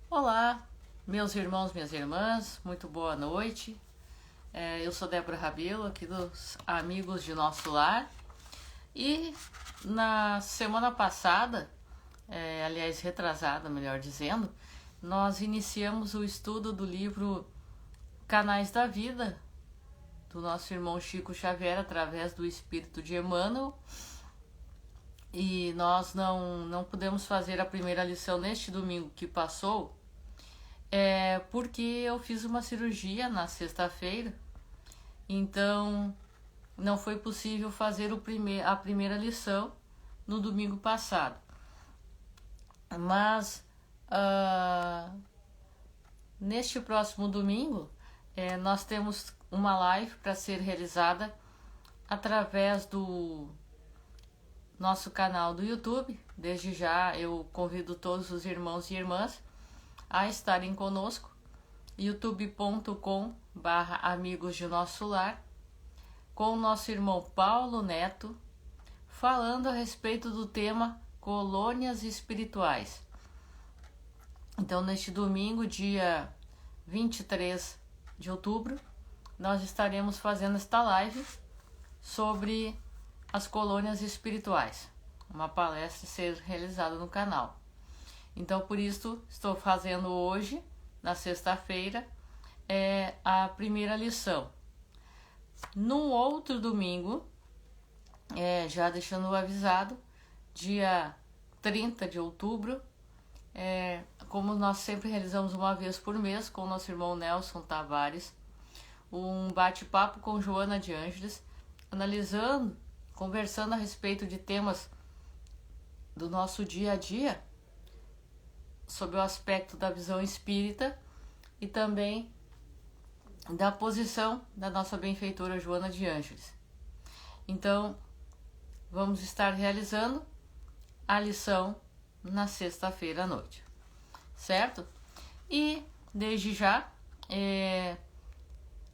Olá, meus irmãos, minhas irmãs, muito boa noite. Eu sou Débora Rabelo, aqui dos Amigos de Nosso Lar. E na semana passada, aliás, retrasada, melhor dizendo, nós iniciamos o estudo do livro Canais da Vida, do nosso irmão Chico Xavier, através do Espírito de Emmanuel. E nós não pudemos fazer a primeira lição neste domingo que passou, porque eu fiz uma cirurgia na sexta-feira, então não foi possível fazer a primeira lição no domingo passado. Mas neste próximo domingo nós temos uma live para ser realizada através do nosso canal do YouTube. Desde já eu convido todos os irmãos e irmãs a estarem conosco, youtube.com/amigos de nosso lar, com o nosso irmão Paulo Neto, falando a respeito do tema colônias espirituais. Então, neste domingo, dia 23 de outubro, nós estaremos fazendo esta live sobre as colônias espirituais, uma palestra a ser realizada no canal. Então, por isso, estou fazendo hoje, na sexta-feira, a primeira lição. No outro domingo, já deixando avisado, dia 30 de outubro, como nós sempre realizamos uma vez por mês com o nosso irmão Nelson Tavares, um bate-papo com Joana de Ângeles, conversando a respeito de temas do nosso dia a dia, sob o aspecto da visão espírita e também da posição da nossa benfeitora Joana de Ângeles. Então, vamos estar realizando a lição na sexta-feira à noite, certo? E, desde já,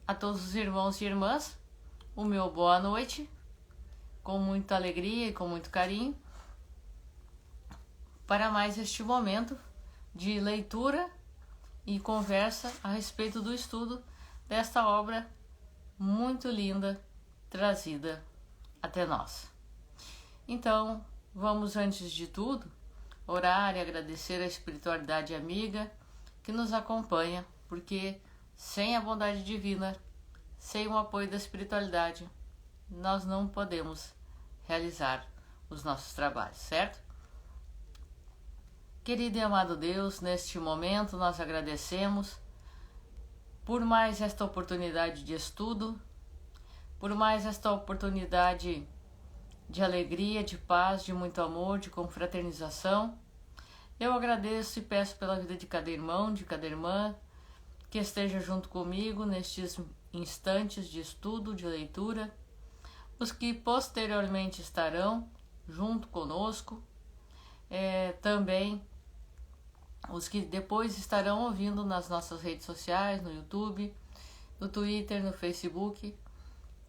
a todos os irmãos e irmãs, o meu boa noite, com muita alegria e com muito carinho, para mais este momento de leitura e conversa a respeito do estudo desta obra muito linda trazida até nós. Então, vamos antes de tudo orar e agradecer a espiritualidade amiga que nos acompanha, porque sem a bondade divina, sem o apoio da espiritualidade, nós não podemos realizar os nossos trabalhos, certo? Querido e amado Deus, neste momento nós agradecemos por mais esta oportunidade de estudo, por mais esta oportunidade de alegria, de paz, de muito amor, de confraternização. Eu agradeço e peço pela vida de cada irmão, de cada irmã, que esteja junto comigo nestes instantes de estudo, de leitura, os que posteriormente estarão junto conosco, também os que depois estarão ouvindo nas nossas redes sociais, no YouTube, no Twitter, no Facebook.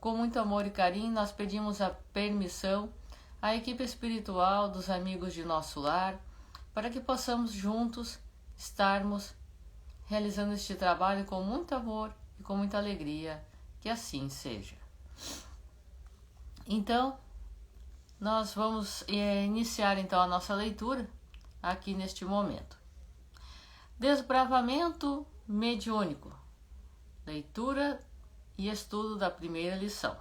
Com muito amor e carinho, nós pedimos a permissão à equipe espiritual dos Amigos de Nosso Lar, para que possamos juntos estarmos realizando este trabalho com muito amor e com muita alegria, que assim seja. Então, nós vamos iniciar então a nossa leitura aqui neste momento. Desbravamento mediúnico, leitura e estudo da primeira lição.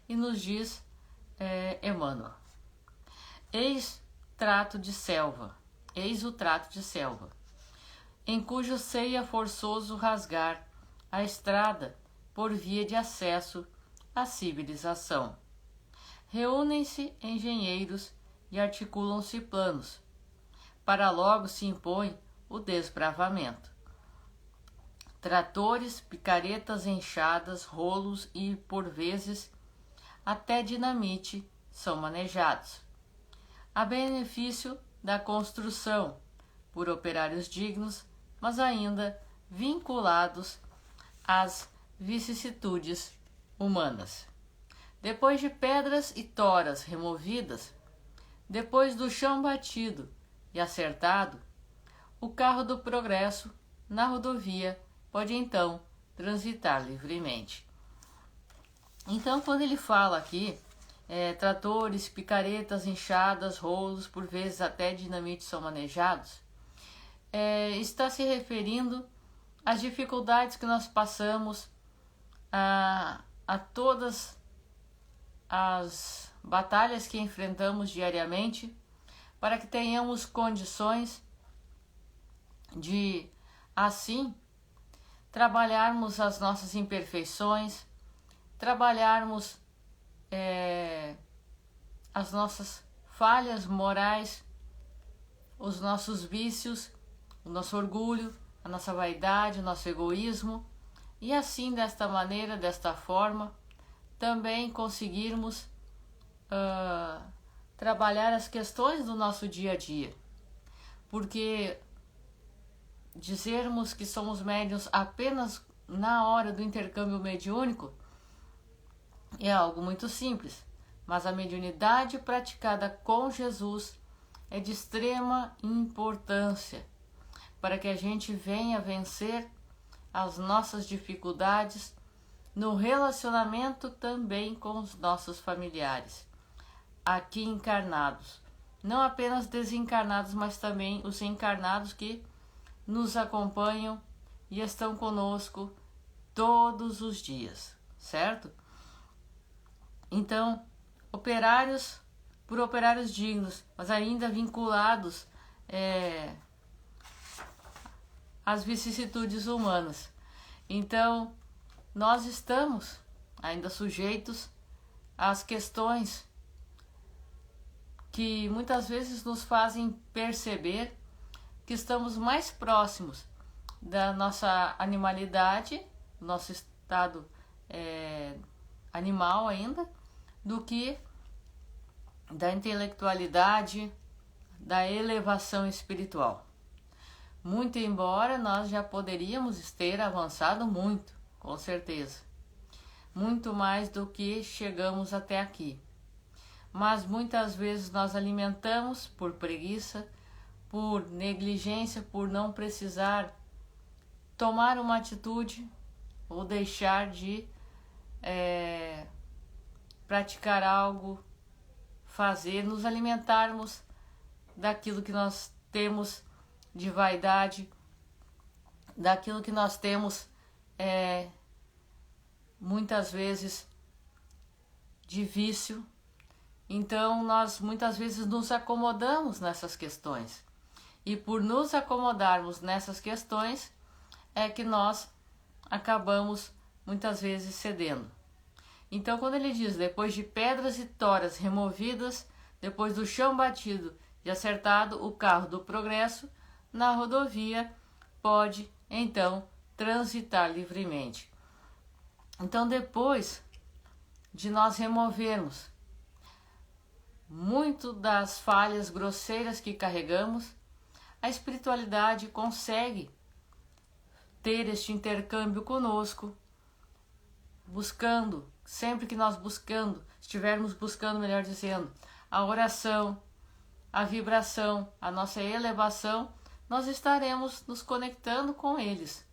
E nos diz Emmanuel: eis o trato de selva, em cujo seio é forçoso rasgar a estrada por via de acesso à civilização. Reúnem-se engenheiros e articulam-se planos. Para logo se impõe o desbravamento. Tratores, picaretas, enxadas, rolos e, por vezes, até dinamite são manejados, a benefício da construção, por operários dignos, mas ainda vinculados às vicissitudes humanas. Depois de pedras e toras removidas, depois do chão batido e acertado, o carro do progresso na rodovia pode então transitar livremente. Então, quando ele fala aqui, tratores, picaretas, enxadas, rolos, por vezes até dinamite são manejados, está se referindo às dificuldades que nós passamos, a todas as batalhas que enfrentamos diariamente, para que tenhamos condições de, assim, trabalharmos as nossas imperfeições, trabalharmos as nossas falhas morais, os nossos vícios, o nosso orgulho, a nossa vaidade, o nosso egoísmo, e assim, desta maneira, desta forma, também conseguirmos trabalhar as questões do nosso dia a dia. Porque dizermos que somos médiuns apenas na hora do intercâmbio mediúnico é algo muito simples, mas a mediunidade praticada com Jesus é de extrema importância para que a gente venha vencer as nossas dificuldades no relacionamento também com os nossos familiares, aqui encarnados, não apenas desencarnados, mas também os encarnados que nos acompanham e estão conosco todos os dias, certo? Então, operários por operários dignos, mas ainda vinculados às vicissitudes humanas. Então, nós estamos ainda sujeitos às questões que muitas vezes nos fazem perceber que estamos mais próximos da nossa animalidade, nosso estado animal ainda, do que da intelectualidade, da elevação espiritual. Muito embora nós já poderíamos ter avançado muito, com certeza. Muito mais do que chegamos até aqui. Mas muitas vezes nós alimentamos por preguiça, por negligência, por não precisar tomar uma atitude ou deixar de praticar algo, fazer, nos alimentarmos daquilo que nós temos de vaidade, daquilo que nós temos muitas vezes de vício. Então nós muitas vezes nos acomodamos nessas questões, e por nos acomodarmos nessas questões é que nós acabamos muitas vezes cedendo. Então, quando ele diz, depois de pedras e toras removidas, depois do chão batido e acertado, o carro do progresso na rodovia pode então transitar livremente. Então, depois de nós removermos muito das falhas grosseiras que carregamos, a espiritualidade consegue ter este intercâmbio conosco, buscando, sempre que nós estivermos buscando, melhor dizendo, a oração, a vibração, a nossa elevação, nós estaremos nos conectando com eles.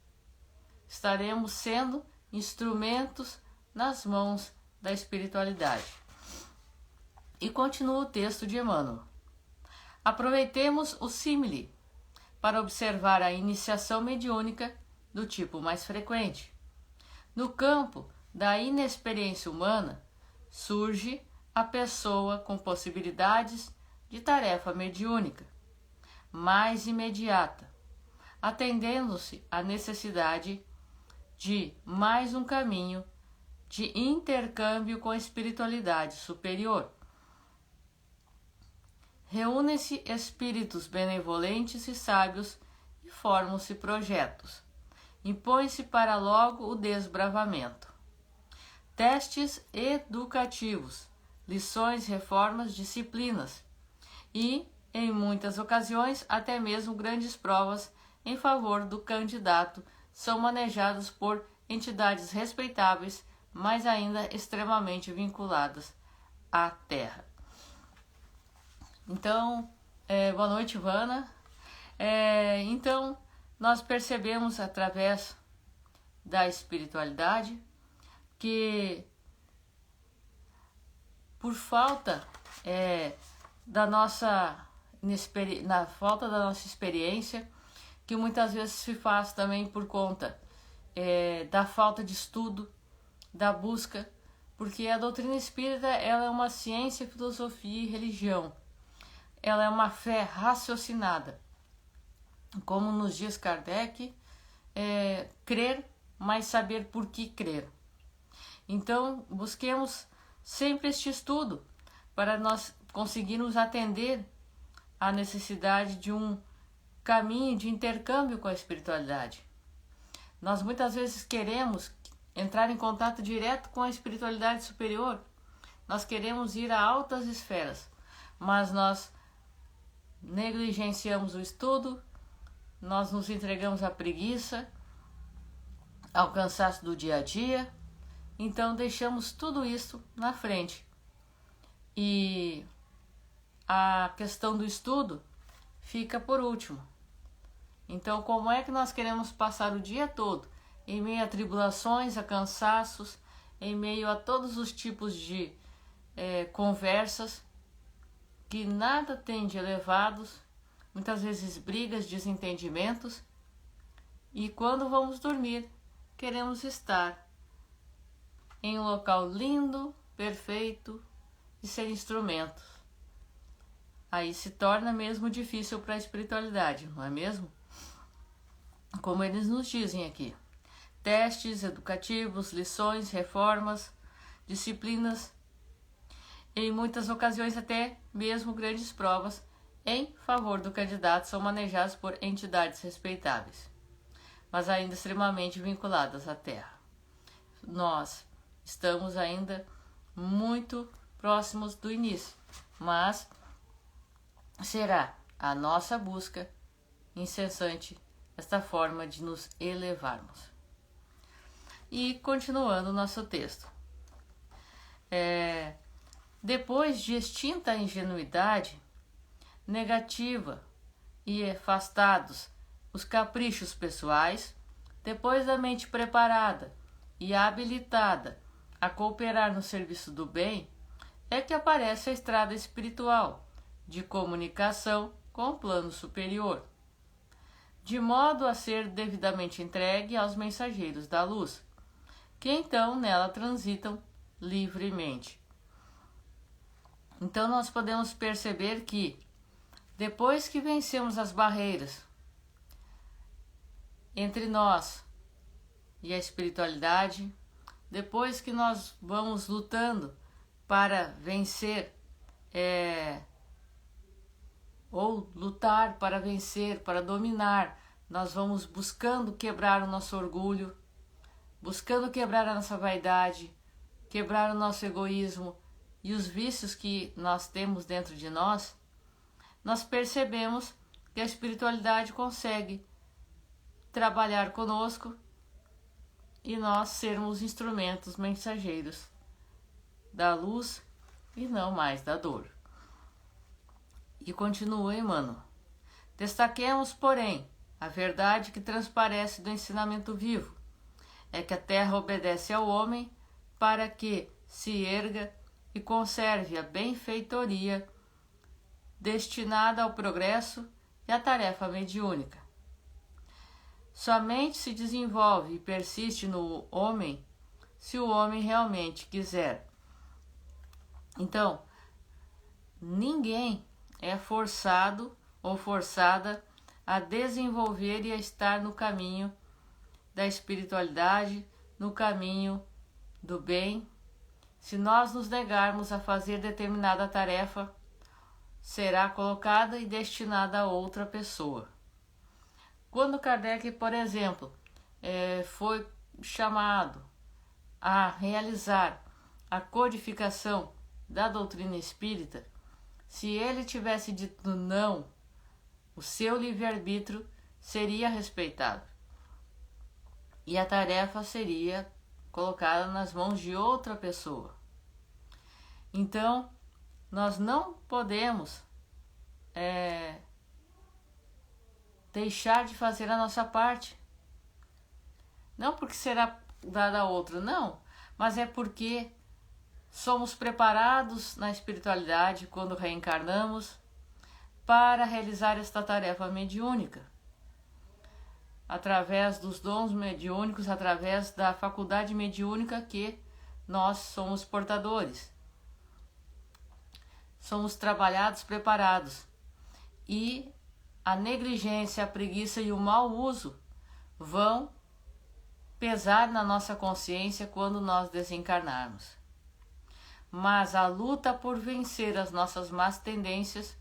Estaremos sendo instrumentos nas mãos da espiritualidade. E continua o texto de Emmanuel. Aproveitemos o símile para observar a iniciação mediúnica do tipo mais frequente. No campo da inexperiência humana, surge a pessoa com possibilidades de tarefa mediúnica, mais imediata, atendendo-se à necessidade de mais um caminho de intercâmbio com a espiritualidade superior. Reúnem-se espíritos benevolentes e sábios e formam-se projetos. Impõe-se para logo o desbravamento. Testes educativos, lições, reformas, disciplinas e, em muitas ocasiões, até mesmo grandes provas em favor do candidato são manejados por entidades respeitáveis, mas ainda extremamente vinculadas à Terra. Então, boa noite, Ivana. Então, nós percebemos através da espiritualidade que por falta na falta da nossa experiência, que muitas vezes se faz também por conta da falta de estudo, da busca, porque a doutrina espírita ela é uma ciência, filosofia e religião. Ela é uma fé raciocinada. Como nos diz Kardec, crer, mas saber por que crer. Então, busquemos sempre este estudo para nós conseguirmos atender à necessidade de um caminho de intercâmbio com a espiritualidade. Nós muitas vezes queremos entrar em contato direto com a espiritualidade superior. Nós queremos ir a altas esferas, mas nós negligenciamos o estudo, nós nos entregamos à preguiça, ao cansaço do dia a dia, então deixamos tudo isso na frente. E a questão do estudo fica por último. Então, como é que nós queremos passar o dia todo em meio a tribulações, a cansaços, em meio a todos os tipos de conversas que nada tem de elevados, muitas vezes brigas, desentendimentos, e quando vamos dormir, queremos estar em um local lindo, perfeito e ser instrumentos. Aí se torna mesmo difícil para a espiritualidade, não é mesmo? Como eles nos dizem aqui, testes educativos, lições, reformas, disciplinas, em muitas ocasiões até mesmo grandes provas em favor do candidato são manejados por entidades respeitáveis, mas ainda extremamente vinculadas à Terra. Nós estamos ainda muito próximos do início, mas será a nossa busca incessante esta forma de nos elevarmos. E continuando o nosso texto. Depois de extinta a ingenuidade negativa e afastados os caprichos pessoais, depois da mente preparada e habilitada a cooperar no serviço do bem, é que aparece a estrada espiritual de comunicação com o plano superior, de modo a ser devidamente entregue aos mensageiros da luz, que então nela transitam livremente. Então nós podemos perceber que, depois que vencemos as barreiras entre nós e a espiritualidade, depois que nós vamos lutando para vencer, ou lutar para vencer, para dominar, nós vamos buscando quebrar o nosso orgulho, buscando quebrar a nossa vaidade, quebrar o nosso egoísmo e os vícios que nós temos dentro de nós, nós percebemos que a espiritualidade consegue trabalhar conosco e nós sermos instrumentos mensageiros da luz e não mais da dor. E continua Emmanuel. Destaquemos, porém, a verdade que transparece do ensinamento vivo, é que a terra obedece ao homem para que se erga e conserve a benfeitoria destinada ao progresso e à tarefa mediúnica. Somente se desenvolve e persiste no homem se o homem realmente quiser. Então, ninguém é forçado ou forçada a desenvolver e a estar no caminho da espiritualidade, no caminho do bem. Se nós nos negarmos a fazer determinada tarefa, será colocada e destinada a outra pessoa. Quando Kardec, por exemplo, foi chamado a realizar a codificação da doutrina espírita, se ele tivesse dito não, o seu livre-arbítrio seria respeitado e a tarefa seria colocada nas mãos de outra pessoa. Então, nós não podemos deixar de fazer a nossa parte. Não porque será dada a outra, não, mas é porque somos preparados na espiritualidade quando reencarnamos para realizar esta tarefa mediúnica, através dos dons mediúnicos, através da faculdade mediúnica que nós somos portadores. Somos trabalhados, preparados. E a negligência, a preguiça e o mau uso vão pesar na nossa consciência quando nós desencarnarmos. Mas a luta por vencer as nossas más tendências,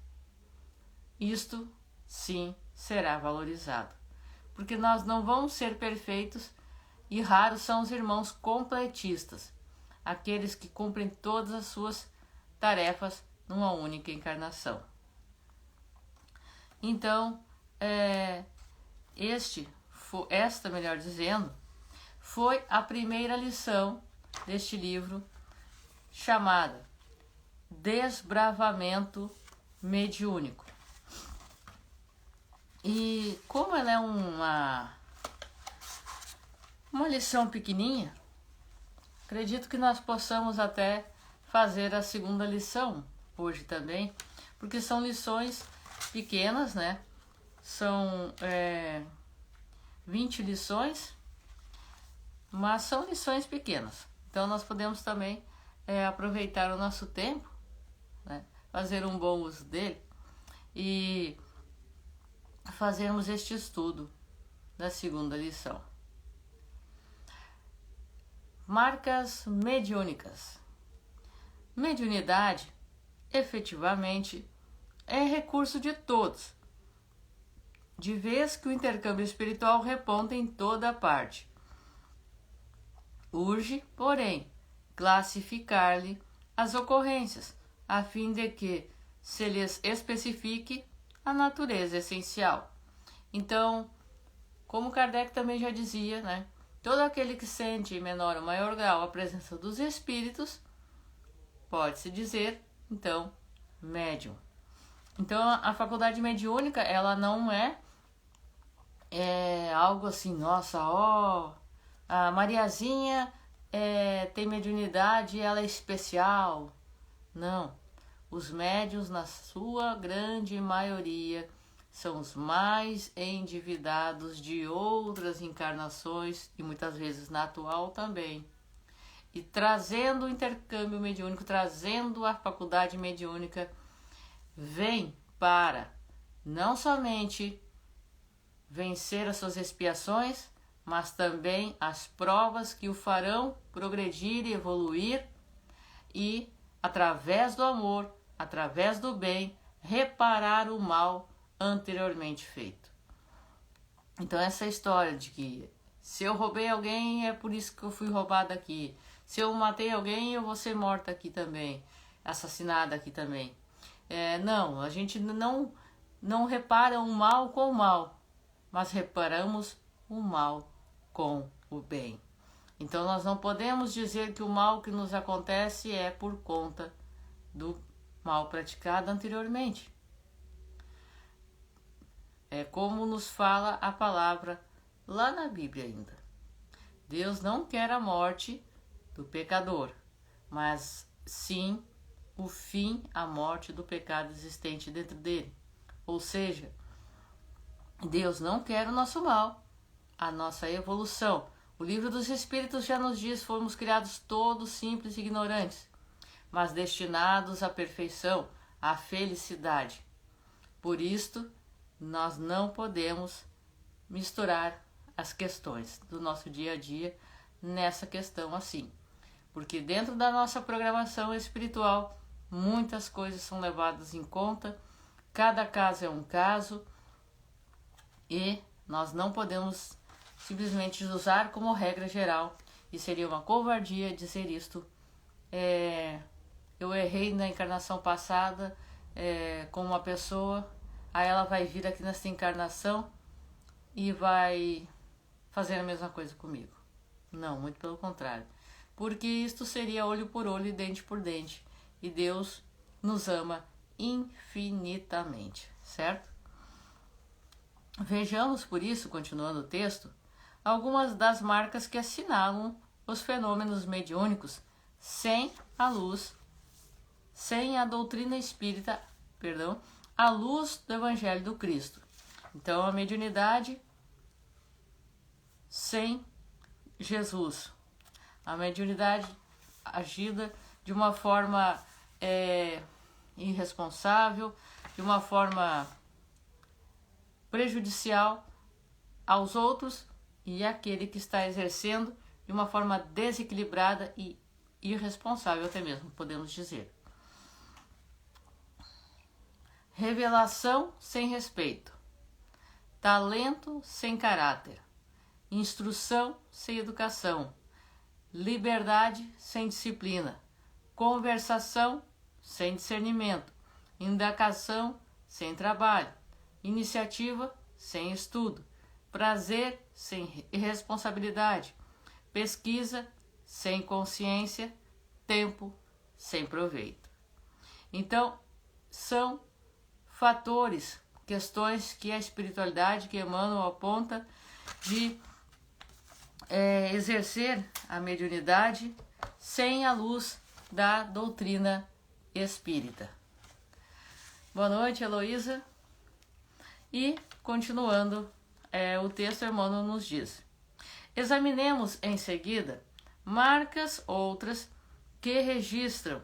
isto sim será valorizado. Porque nós não vamos ser perfeitos e raros são os irmãos completistas, aqueles que cumprem todas as suas tarefas numa única encarnação. Então, esta, melhor dizendo, foi a primeira lição deste livro, chamada Desbravamento Mediúnico. E como ela é uma lição pequenininha, acredito que nós possamos até fazer a segunda lição hoje também, porque são lições pequenas, né? São 20 lições, mas são lições pequenas. Então nós podemos também aproveitar o nosso tempo, né? Fazer um bom uso dele e fazermos este estudo da segunda lição. Marcas mediúnicas. Mediunidade, efetivamente, é recurso de todos, de vez que o intercâmbio espiritual reponta em toda parte. Urge, porém, classificar-lhe as ocorrências, a fim de que se lhes especifique a natureza essencial. Então, como Kardec também já dizia, né? Todo aquele que sente em menor ou maior grau a presença dos espíritos, pode-se dizer, então, médium. Então, a faculdade mediúnica, ela não é algo assim, nossa, a Mariazinha tem mediunidade e ela é especial. Não. Os médiuns, na sua grande maioria, são os mais endividados de outras encarnações e muitas vezes na atual também. E trazendo o intercâmbio mediúnico, trazendo a faculdade mediúnica, vem para não somente vencer as suas expiações, mas também as provas que o farão progredir e evoluir e, através do amor, através do bem, reparar o mal anteriormente feito. Então essa história de que se eu roubei alguém é por isso que eu fui roubada aqui, se eu matei alguém eu vou ser morta aqui também, assassinada aqui também. Não, a gente não repara o mal com o mal, mas reparamos o mal com o bem. Então nós não podemos dizer que o mal que nos acontece é por conta do mal praticado anteriormente. É como nos fala a palavra lá na Bíblia ainda. Deus não quer a morte do pecador, mas sim o fim, a morte do pecado existente dentro dele. Ou seja, Deus não quer o nosso mal, a nossa evolução. O livro dos Espíritos já nos diz: fomos criados todos simples e ignorantes, mas destinados à perfeição, à felicidade. Por isto, nós não podemos misturar as questões do nosso dia a dia nessa questão assim. Porque dentro da nossa programação espiritual, muitas coisas são levadas em conta, cada caso é um caso, e nós não podemos simplesmente usar como regra geral, e seria uma covardia dizer isto. Eu errei na encarnação passada com uma pessoa, aí ela vai vir aqui nessa encarnação e vai fazer a mesma coisa comigo. Não, muito pelo contrário. Porque isto seria olho por olho e dente por dente. E Deus nos ama infinitamente, certo? Vejamos, por isso, continuando o texto, algumas das marcas que assinalam os fenômenos mediúnicos sem a luz, sem a doutrina espírita, à luz do Evangelho do Cristo. Então, a mediunidade sem Jesus, a mediunidade agida de uma forma irresponsável, de uma forma prejudicial aos outros e àquele que está exercendo de uma forma desequilibrada e irresponsável até mesmo, podemos dizer. Revelação sem respeito, talento sem caráter, instrução sem educação, liberdade sem disciplina, conversação sem discernimento, indagação sem trabalho, iniciativa sem estudo, prazer sem responsabilidade, pesquisa sem consciência, tempo sem proveito. Então, são fatores, questões que a espiritualidade, que Emmanuel aponta de exercer a mediunidade sem a luz da doutrina espírita. Boa noite, Heloísa. E, continuando, o texto, Emmanuel nos diz: examinemos em seguida marcas outras que registram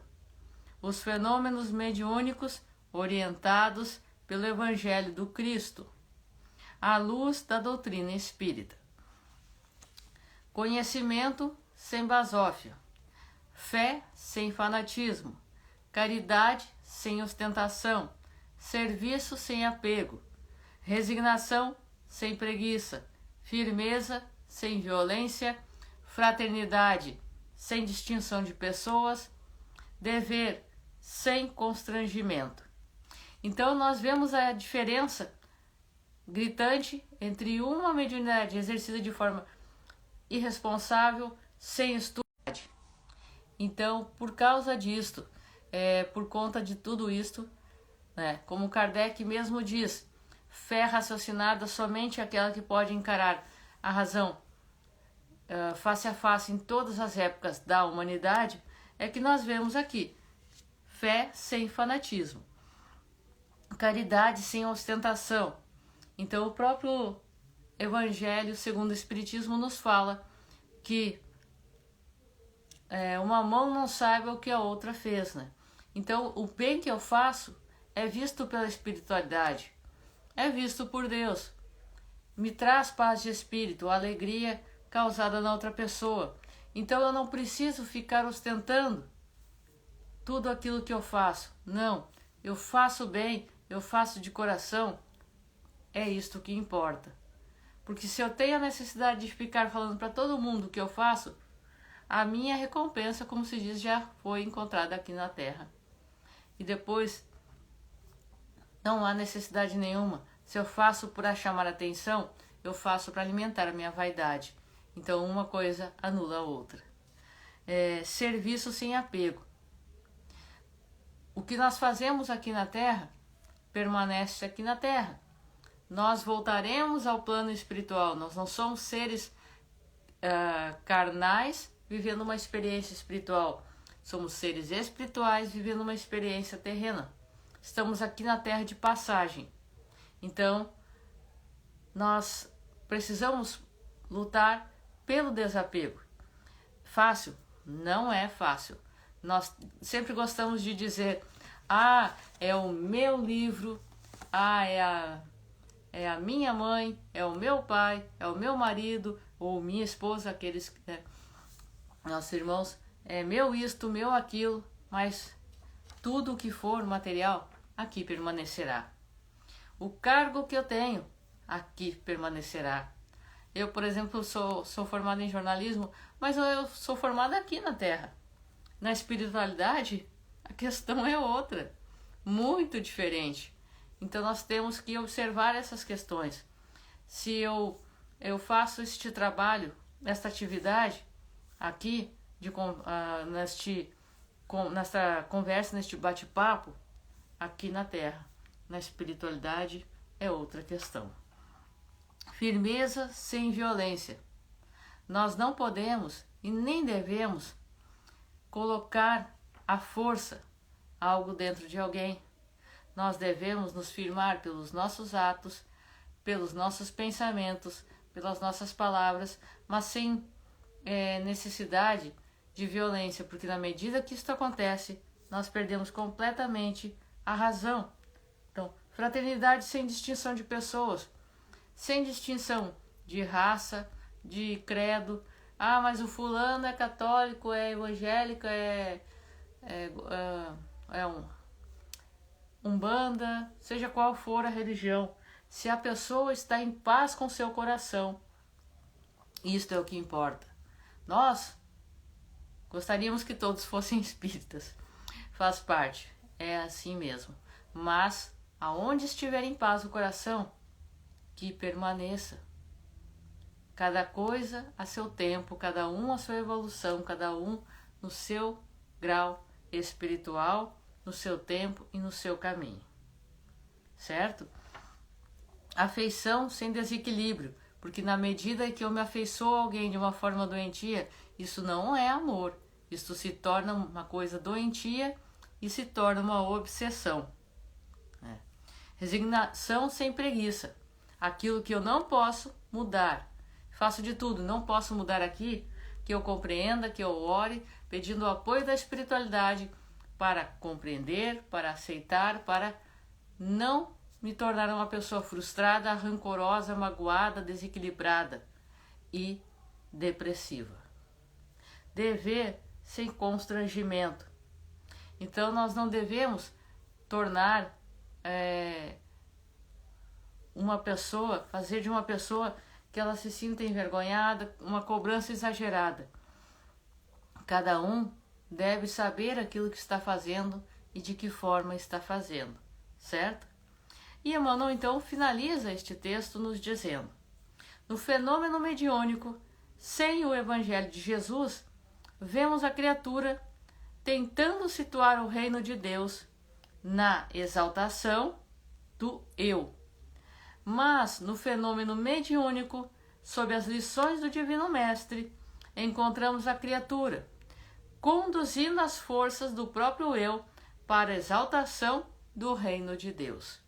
os fenômenos mediúnicos orientados pelo Evangelho do Cristo, à luz da doutrina espírita. Conhecimento sem basófia, fé sem fanatismo, caridade sem ostentação, serviço sem apego, resignação sem preguiça, firmeza sem violência, fraternidade sem distinção de pessoas, dever sem constrangimento. Então nós vemos a diferença gritante entre uma mediunidade exercida de forma irresponsável, sem estudo. Então, por causa disto, por conta de tudo isto, como Kardec mesmo diz, fé raciocinada somente aquela que pode encarar a razão face a face em todas as épocas da humanidade, é que nós vemos aqui fé sem fanatismo, caridade sem ostentação. Então o próprio Evangelho segundo o Espiritismo nos fala que uma mão não sabe o que a outra fez, né? Então o bem que eu faço é visto pela espiritualidade, é visto por Deus, me traz paz de espírito, alegria causada na outra pessoa. Então eu não preciso ficar ostentando tudo aquilo que eu faço. Não, eu faço bem, eu faço de coração, é isto que importa. Porque se eu tenho a necessidade de ficar falando para todo mundo o que eu faço, a minha recompensa, como se diz, já foi encontrada aqui na Terra. E depois não há necessidade nenhuma. Se eu faço para chamar atenção, eu faço para alimentar a minha vaidade. Então uma coisa anula a outra. Serviço sem apego. O que nós fazemos aqui na Terra, permanece aqui na Terra. Nós voltaremos ao plano espiritual. Nós não somos seres carnais vivendo uma experiência espiritual. Somos seres espirituais vivendo uma experiência terrena. Estamos aqui na Terra de passagem. Então, nós precisamos lutar pelo desapego. Fácil? Não é fácil. Nós sempre gostamos de dizer: é o meu livro, é a minha mãe, é o meu pai, é o meu marido, ou minha esposa, aqueles nossos irmãos, é meu isto, meu aquilo, mas tudo o que for material aqui permanecerá. O cargo que eu tenho aqui permanecerá. Eu, por exemplo, sou formada em jornalismo, mas eu sou formada aqui na Terra. Na espiritualidade, a questão é outra, muito diferente. Então nós temos que observar essas questões. Se eu faço este trabalho, esta atividade aqui, nesta conversa, neste bate-papo, aqui na Terra, na espiritualidade é outra questão. firmeza sem violência. Nós não podemos e nem devemos colocar à força algo dentro de alguém. Nós devemos nos firmar pelos nossos atos, pelos nossos pensamentos, pelas nossas palavras, mas sem necessidade de violência, porque na medida que isso acontece, nós perdemos completamente a razão. Então, fraternidade sem distinção de pessoas, sem distinção de raça, de credo. Ah, mas o fulano é católico, é evangélico, é umbanda, seja qual for a religião. Se a pessoa está em paz com seu coração, isto é o que importa. Nós gostaríamos que todos fossem espíritas, faz parte, é assim mesmo. Mas aonde estiver em paz o coração, que permaneça. Cada coisa a seu tempo, cada um a sua evolução, cada um no seu grau espiritual, no seu tempo e no seu caminho. Certo? Afeição sem desequilíbrio, porque na medida que eu me afeiçoo a alguém de uma forma doentia, isso não é amor. Isso se torna uma coisa doentia e se torna uma obsessão. Resignação sem preguiça. Aquilo que eu não posso mudar. Faço de tudo, não posso mudar aqui, que eu compreenda, que eu ore, pedindo o apoio da espiritualidade para compreender, para aceitar, para não me tornar uma pessoa frustrada, rancorosa, magoada, desequilibrada e depressiva. Dever sem constrangimento. Então nós não devemos tornar uma pessoa, fazer de uma pessoa que ela se sinta envergonhada, uma cobrança exagerada. Cada um deve saber aquilo que está fazendo e de que forma está fazendo, certo? E Emmanuel então finaliza este texto nos dizendo: no fenômeno mediúnico, sem o Evangelho de Jesus, vemos a criatura tentando situar o reino de Deus na exaltação do eu. Mas no fenômeno mediúnico, sob as lições do Divino Mestre, encontramos a criatura conduzindo as forças do próprio eu para a exaltação do reino de Deus.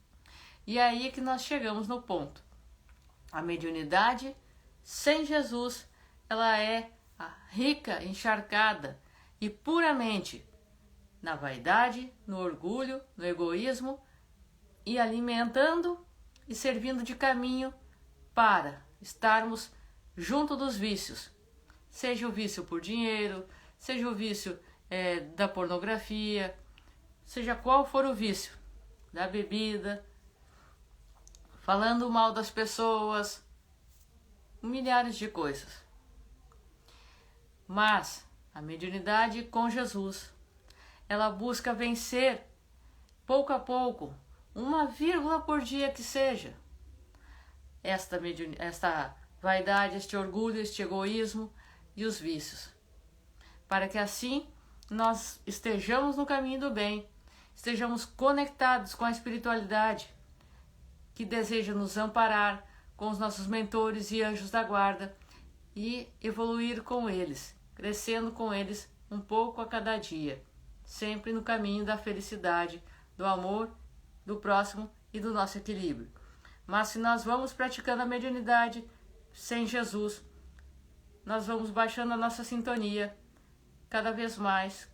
E é aí que nós chegamos no ponto. A mediunidade sem Jesus, ela é rica, encharcada e puramente na vaidade, no orgulho, no egoísmo e alimentando e servindo de caminho para estarmos junto dos vícios. Seja o vício por dinheiro, seja o vício da pornografia, seja qual for o vício, da bebida, falando mal das pessoas, milhares de coisas. Mas a mediunidade com Jesus, ela busca vencer pouco a pouco, 1 por dia que seja, esta vaidade, este orgulho, este egoísmo e os vícios, para que assim nós estejamos no caminho do bem, estejamos conectados com a espiritualidade que deseja nos amparar, com os nossos mentores e anjos da guarda e evoluir com eles, crescendo com eles um pouco a cada dia, sempre no caminho da felicidade, do amor, do próximo e do nosso equilíbrio. Mas se nós vamos praticando a mediunidade sem Jesus, nós vamos baixando a nossa sintonia cada vez mais,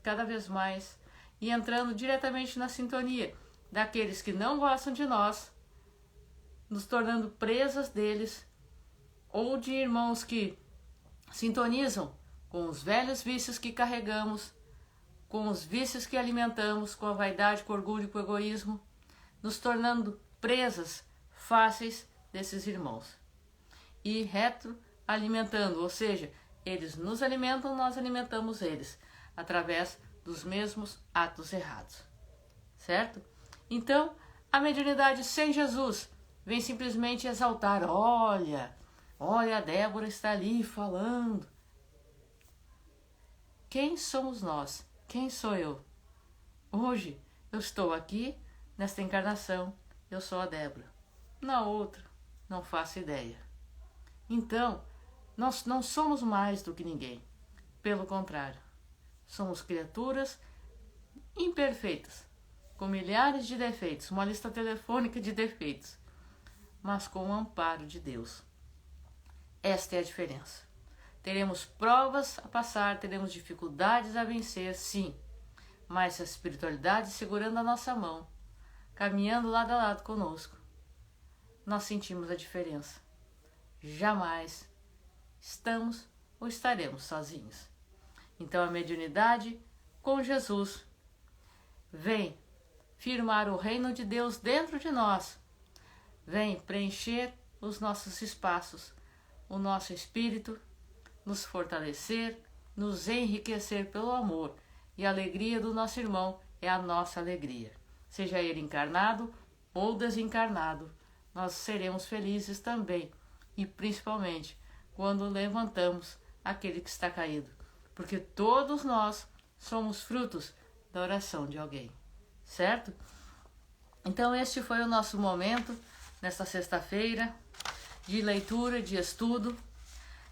e entrando diretamente na sintonia daqueles que não gostam de nós, nos tornando presas deles, ou de irmãos que sintonizam com os velhos vícios que carregamos, com os vícios que alimentamos, com a vaidade, com o orgulho, com o egoísmo, nos tornando presas fáceis desses irmãos. E retroalimentando, ou seja, eles nos alimentam, nós alimentamos eles, através dos mesmos atos errados. Certo? Então, a mediunidade sem Jesus vem simplesmente exaltar: olha, a Débora está ali falando. Quem somos nós? Quem sou eu? Hoje eu estou aqui, nesta encarnação, eu sou a Débora. Na outra, não faço ideia. Então, nós não somos mais do que ninguém. Pelo contrário, somos criaturas imperfeitas, com milhares de defeitos, uma lista telefônica de defeitos, mas com o amparo de Deus. Esta é a diferença. Teremos provas a passar, teremos dificuldades a vencer, sim, mas a espiritualidade segurando a nossa mão, caminhando lado a lado conosco, nós sentimos a diferença. Jamais estamos ou estaremos sozinhos. Então a mediunidade com Jesus vem firmar o reino de Deus dentro de nós, vem preencher os nossos espaços, o nosso espírito, nos fortalecer, nos enriquecer pelo amor, e a alegria do nosso irmão é a nossa alegria. Seja ele encarnado ou desencarnado, nós seremos felizes também, e principalmente quando levantamos aquele que está caído, porque todos nós somos frutos da oração de alguém, certo? Então este foi o nosso momento, nesta sexta-feira, de leitura, de estudo,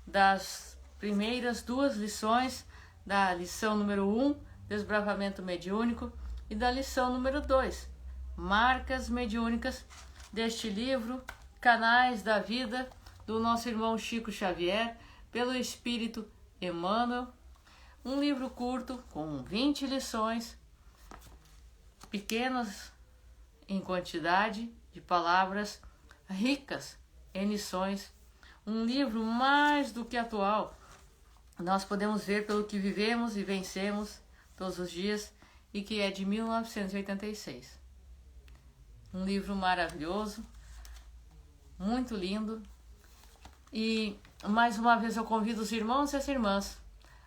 das primeiras 2 lições, da lição número 1, desbravamento mediúnico, e da lição número 2, marcas mediúnicas, deste livro, Canais da Vida, do nosso irmão Chico Xavier, pelo Espírito Emmanuel, um livro curto, com 20 lições, pequenas em quantidade de palavras, ricas em lições, um livro mais do que atual. Nós podemos ver pelo que vivemos e vencemos todos os dias, e que é de 1986. Um livro maravilhoso, muito lindo. E mais uma vez eu convido os irmãos e as irmãs,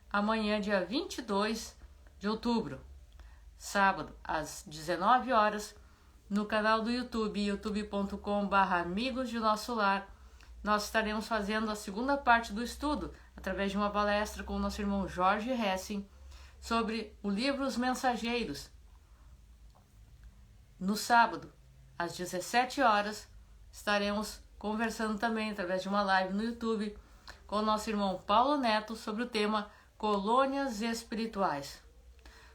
amanhã, dia 22 de outubro, sábado, às 19 horas, no canal do YouTube, youtube.com/amigos de nosso lar, nós estaremos fazendo a segunda parte do estudo, através de uma palestra com o nosso irmão Jorge Hessing, sobre o livro Os Mensageiros. No sábado, às 17 horas, estaremos conversando também, através de uma live no YouTube, com o nosso irmão Paulo Neto, sobre o tema Colônias Espirituais.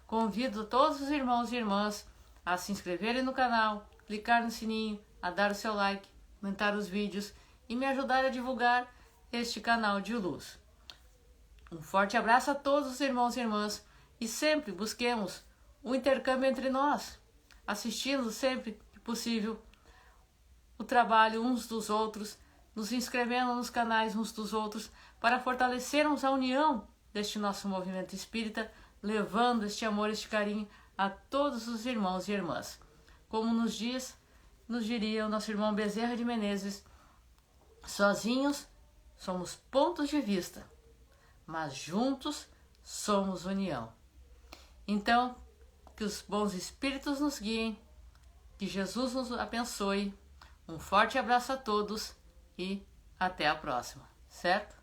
Convido todos os irmãos e irmãs a se inscreverem no canal, clicar no sininho, a dar o seu like, comentar os vídeos e me ajudar a divulgar este canal de luz. Um forte abraço a todos os irmãos e irmãs, e sempre busquemos o intercâmbio entre nós, assistindo sempre que possível o trabalho uns dos outros, nos inscrevendo nos canais uns dos outros, para fortalecermos a união deste nosso movimento espírita, levando este amor, este carinho a todos os irmãos e irmãs. Como nos diria o nosso irmão Bezerra de Menezes, sozinhos somos pontos de vista, mas juntos somos união. Então, que os bons espíritos nos guiem, que Jesus nos abençoe. Um forte abraço a todos e até a próxima, certo?